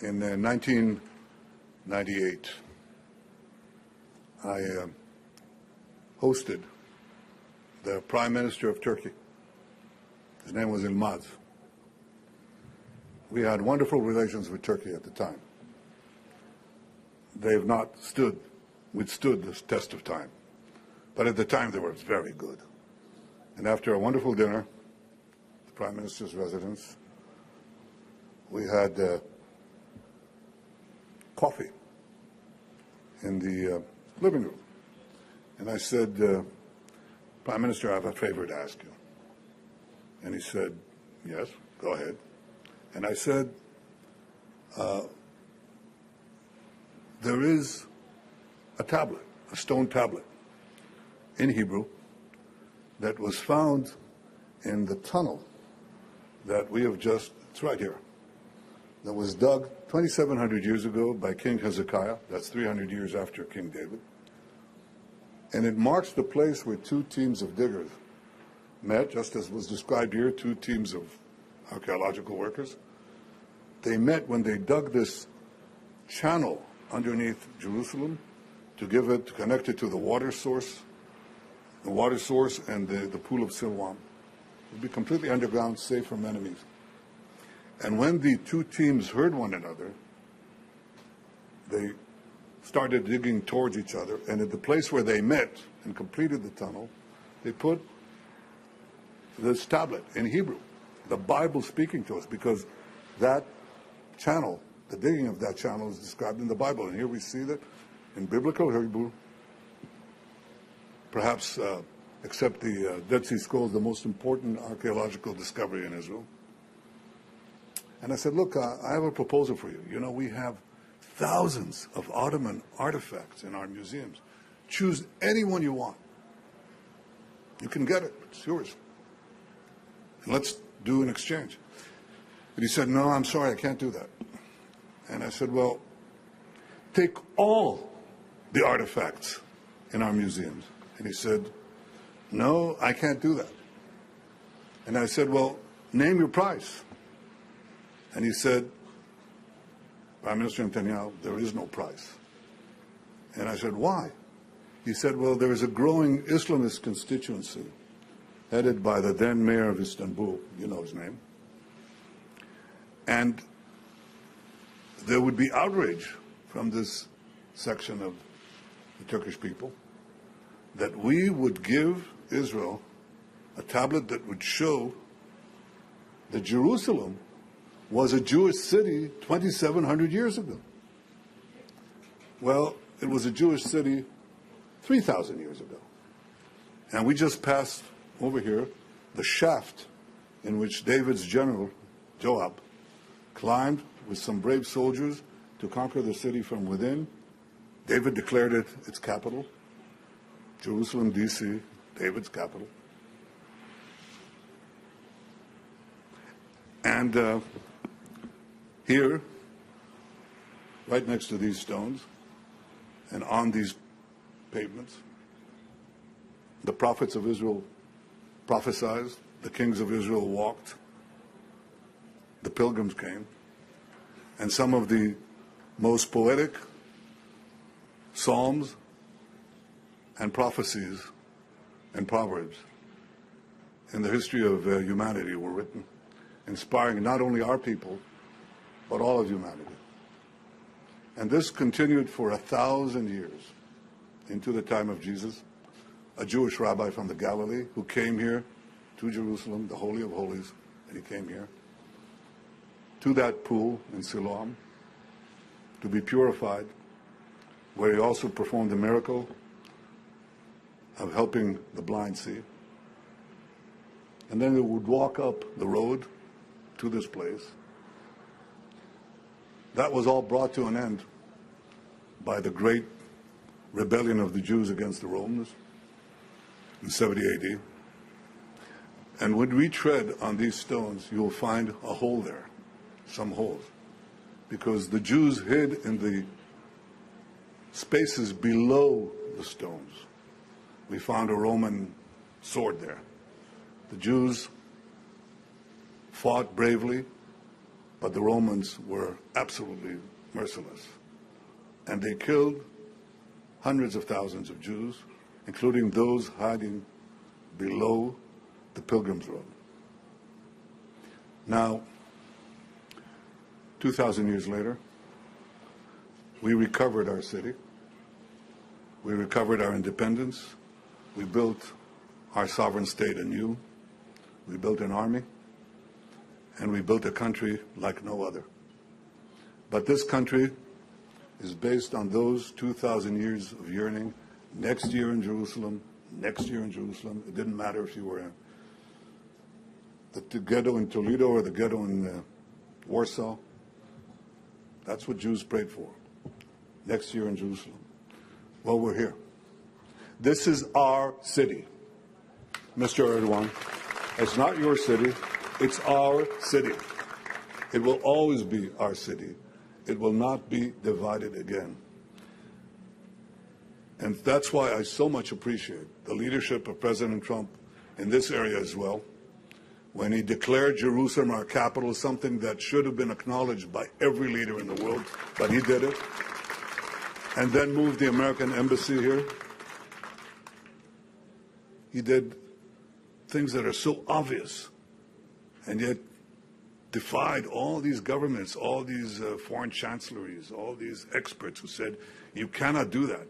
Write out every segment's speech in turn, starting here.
In 1998, I hosted the Prime Minister of Turkey. His name was Yilmaz. We had wonderful relations with Turkey at the time. They've not withstood this test of time. But at the time, they were very good. And after a wonderful dinner, the Prime Minister's residence, we had coffee in the living room. And I said, Prime Minister, I have a favor to ask you. And he said, yes, go ahead. And I said, there is a tablet, a stone tablet in Hebrew that was found in the tunnel that we have just, it's right here, that was dug 2,700 years ago by King Hezekiah. That's 300 years after King David. And it marks the place where two teams of diggers met, just as was described here, two teams of archaeological workers. They met when they dug this channel underneath Jerusalem to connect it to the water source and the pool of Siloam. It would be completely underground, safe from enemies. And when the two teams heard one another, they started digging towards each other, and at the place where they met and completed the tunnel, they put this tablet in Hebrew, the Bible speaking to us, because that channel, the digging of that channel is described in the Bible. And here we see that in biblical Hebrew, perhaps except the Dead Sea Scrolls, the most important archaeological discovery in Israel. And I said, look, I have a proposal for you. You know, we have thousands of Ottoman artifacts in our museums. Choose any one you want. You can get it. It's yours. And let's do an exchange. And he said, no, I'm sorry, I can't do that. And I said, well, take all the artifacts in our museums. And he said, no, I can't do that. And I said, well, name your price. And he said, Prime Minister Netanyahu, there is no price. And I said, why? He said, well, there is a growing Islamist constituency headed by the then mayor of Istanbul, you know his name. And there would be outrage from this section of the Turkish people that we would give Israel a tablet that would show that Jerusalem was a Jewish city 2,700 years ago. Well, it was a Jewish city 3,000 years ago. And we just passed over here the shaft in which David's general, Joab, climbed with some brave soldiers to conquer the city from within. David declared it its capital, Jerusalem, D.C., David's capital. And here, right next to these stones, and on these pavements, the prophets of Israel prophesied, the kings of Israel walked, the pilgrims came, and some of the most poetic psalms and prophecies and proverbs in the history of humanity were written, inspiring not only our people, but all of humanity. And this continued for 1,000 years into the time of Jesus, a Jewish rabbi from the Galilee who came here to Jerusalem, the Holy of Holies, and he came here to that pool in Siloam to be purified, where he also performed the miracle of helping the blind see. And then they would walk up the road to this place. That was all brought to an end by the great rebellion of the Jews against the Romans in 70 AD. And when we tread on these stones, you will find a hole there, some holes, because the Jews hid in the spaces below the stones. We found a Roman sword there. The Jews fought bravely but the Romans were absolutely merciless. And they killed hundreds of thousands of Jews, including those hiding below the Pilgrim's Road. Now, 2,000 years later, we recovered our city. We recovered our independence. We built our sovereign state anew. We built an army. And we built a country like no other. But this country is based on those 2,000 years of yearning. Next year in Jerusalem, next year in Jerusalem. It didn't matter if you were in the ghetto in Toledo or the ghetto in Warsaw. That's what Jews prayed for. Next year in Jerusalem. Well, we're here. This is our city, Mr. Erdogan. It's not your city. It's our city. It will always be our city. It will not be divided again. And that's why I so much appreciate the leadership of President Trump in this area as well. When he declared Jerusalem our capital, something that should have been acknowledged by every leader in the world, but he did it. And then moved the American embassy here. He did things that are so obvious, and yet defied all these governments, all these foreign chancelleries, all these experts who said, you cannot do that.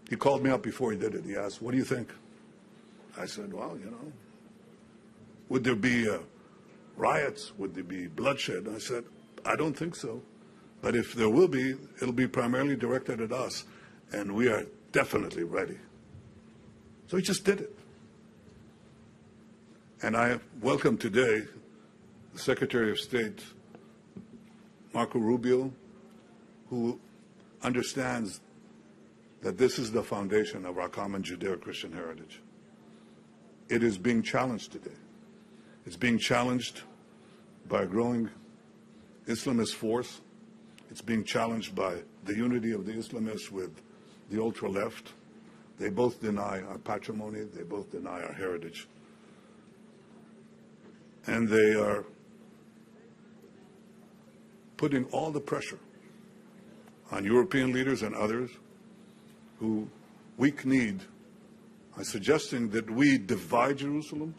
He called me up before he did it. He asked, what do you think? I said, well, you know, would there be riots? Would there be bloodshed? I said, I don't think so. But if there will be, it'll be primarily directed at us, and we are definitely ready. So he just did it. And I welcome today the Secretary of State, Marco Rubio, who understands that this is the foundation of our common Judeo-Christian heritage. It is being challenged today. It's being challenged by a growing Islamist force. It's being challenged by the unity of the Islamists with the ultra-left. They both deny our patrimony. They both deny our heritage. And they are putting all the pressure on European leaders and others who weak-kneed are suggesting that we divide Jerusalem.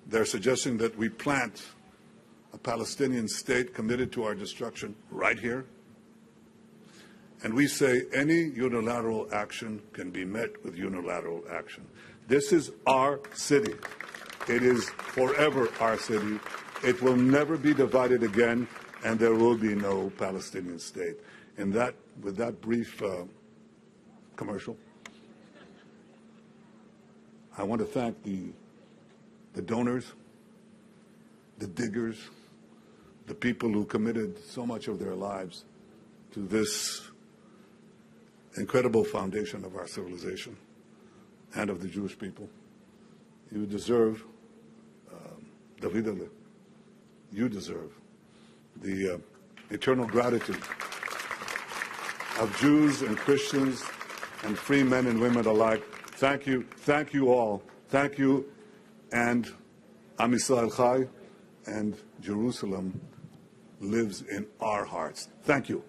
They're suggesting that we plant a Palestinian state committed to our destruction right here. And we say any unilateral action can be met with unilateral action. This is our city. It is forever our city. It will never be divided again, and there will be no Palestinian state. And that, with that brief commercial, I want to thank the donors, the diggers, the people who committed so much of their lives to this incredible foundation of our civilization and of the Jewish people. You deserve, Davidale, you deserve the eternal gratitude of Jews and Christians and free men and women alike. Thank you all. Thank you, and Am Yisrael Chai, and Jerusalem lives in our hearts. Thank you.